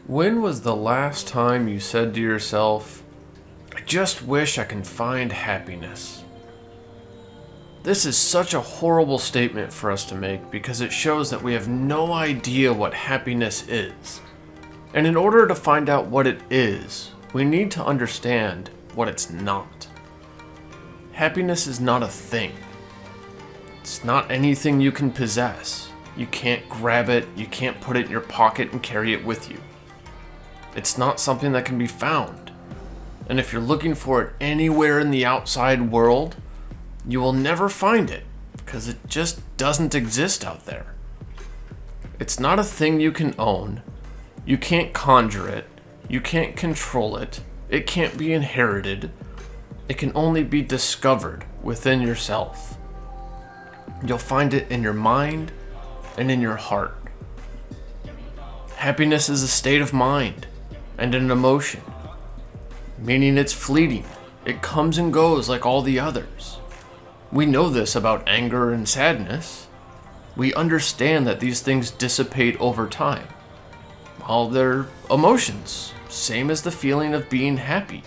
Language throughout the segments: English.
When was the last time you said to yourself, I just wish I can find happiness? This is such a horrible statement for us to make because it shows that we have no idea what happiness is. And in order to find out what it is, we need to understand what it's not. Happiness is not a thing. It's not anything you can possess. You can't grab it, you can't put it in your pocket and carry it with you. It's not something that can be found. And if you're looking for it anywhere in the outside world, you will never find it because it just doesn't exist out there. It's not a thing you can own. You can't conjure it. You can't control it. It can't be inherited. It can only be discovered within yourself. You'll find it in your mind and in your heart. Happiness is a state of mind and an emotion, meaning it's fleeting. It comes and goes like all the others. We know this about anger and sadness. We understand that these things dissipate over time. Well, they're emotions, same as the feeling of being happy.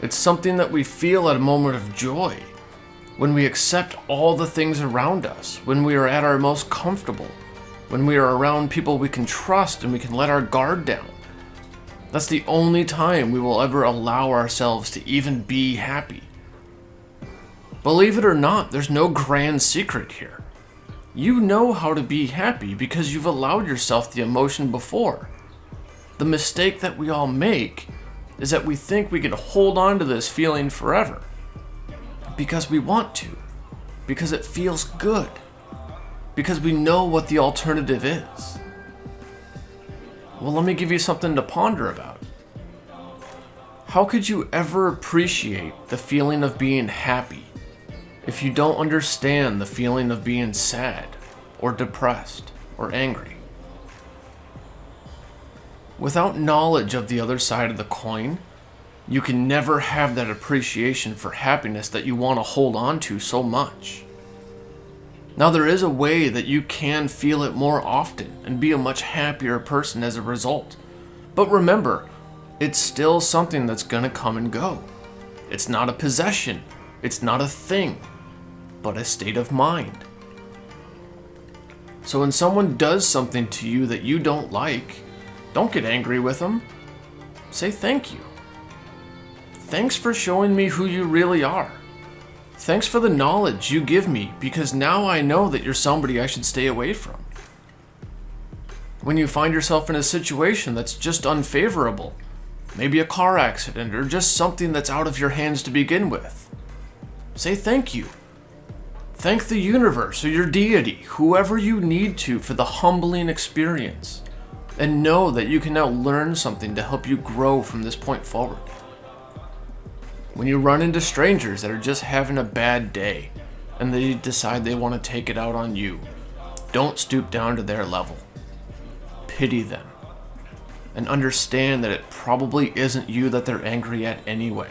It's something that we feel at a moment of joy, when we accept all the things around us, when we are at our most comfortable, when we are around people we can trust and we can let our guard down. That's the only time we will ever allow ourselves to even be happy. Believe it or not, there's no grand secret here. You know how to be happy because you've allowed yourself the emotion before. The mistake that we all make is that we think we can hold on to this feeling forever. Because we want to. Because it feels good. Because we know what the alternative is. Well, let me give you something to ponder about. How could you ever appreciate the feeling of being happy if you don't understand the feeling of being sad or depressed or angry? Without knowledge of the other side of the coin, you can never have that appreciation for happiness that you want to hold on to so much. Now, there is a way that you can feel it more often and be a much happier person as a result. But remember, it's still something that's going to come and go. It's not a possession. It's not a thing, but a state of mind. So when someone does something to you that you don't like, don't get angry with them. Say thank you. Thanks for showing me who you really are. Thanks for the knowledge you give me, because now I know that you're somebody I should stay away from. When you find yourself in a situation that's just unfavorable, maybe a car accident or just something that's out of your hands to begin with, say thank you. Thank the universe or your deity, whoever you need to, for the humbling experience, and know that you can now learn something to help you grow from this point forward. When you run into strangers that are just having a bad day and they decide they want to take it out on you, don't stoop down to their level. Pity them and understand that it probably isn't you that they're angry at anyway.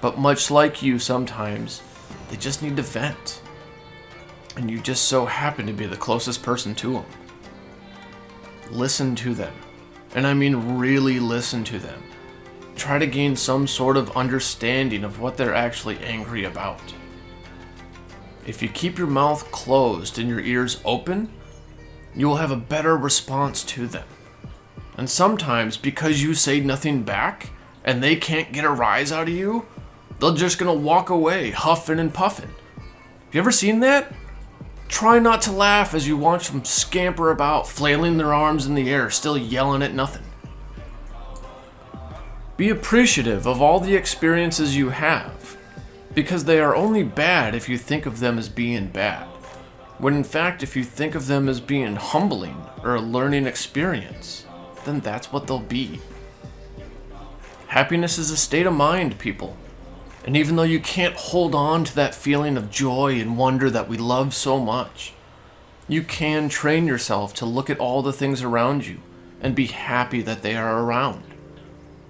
But much like you, sometimes they just need to vent, and you just so happen to be the closest person to them. Listen to them, and I mean really listen to them. Try to gain some sort of understanding of what they're actually angry about. If you keep your mouth closed and your ears open, you will have a better response to them. And sometimes, because you say nothing back and they can't get a rise out of you, they're just gonna walk away huffing and puffing. Have you ever seen that? Try not to laugh as you watch them scamper about, flailing their arms in the air, still yelling at nothing. Be appreciative of all the experiences you have, because they are only bad if you think of them as being bad, when in fact if you think of them as being humbling or a learning experience, then that's what they'll be. Happiness is a state of mind, people, and even though you can't hold on to that feeling of joy and wonder that we love so much, you can train yourself to look at all the things around you and be happy that they are around.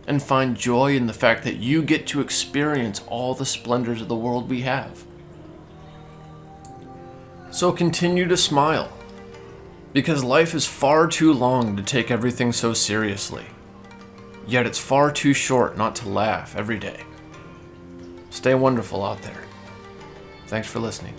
And find joy in the fact that you get to experience all the splendors of the world we have. So continue to smile. Because life is far too long to take everything so seriously. Yet it's far too short not to laugh every day. Stay wonderful out there. Thanks for listening.